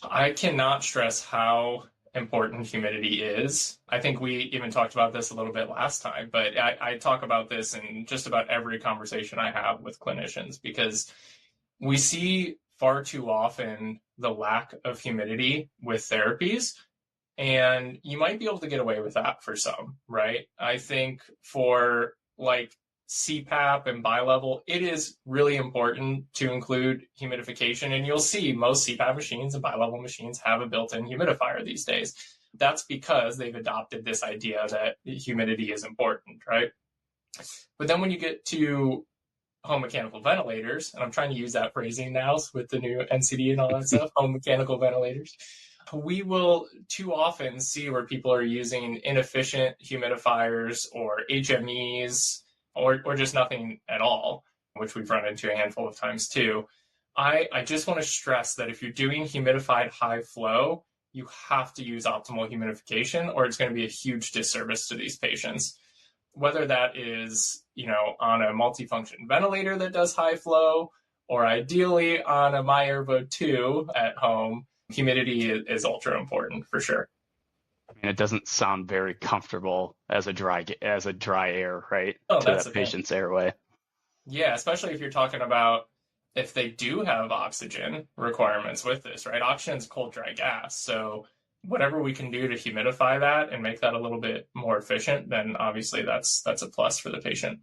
I cannot stress how important humidity is. I think we even talked about this a little bit last time, but I talk about this in just about every conversation I have with clinicians because we see far too often the lack of humidity with therapies. And you might be able to get away with that for some, right? I think for like CPAP and bilevel, it is really important to include humidification. And you'll see most CPAP machines and bilevel machines have a built-in humidifier these days. That's because they've adopted this idea that humidity is important, right? But then when you get to home mechanical ventilators, and I'm trying to use that phrasing now with the new NCD and all that stuff, home mechanical ventilators, we will too often see where people are using inefficient humidifiers or HMEs or just nothing at all, which we've run into a handful of times too. I just want to stress that if you're doing humidified high flow, you have to use optimal humidification or it's going to be a huge disservice to these patients. Whether that is, on a multifunction ventilator that does high flow, or ideally on a MyAirvo 2 at home, humidity is ultra important for sure. I mean, it doesn't sound very comfortable as a dry air, right, Oh, to that's that the thing. patient's airway. Yeah, especially if you're talking about if they do have oxygen requirements with this, right? Oxygen is cold, dry gas. So whatever we can do to humidify that and make that a little bit more efficient, then obviously that's a plus for the patient.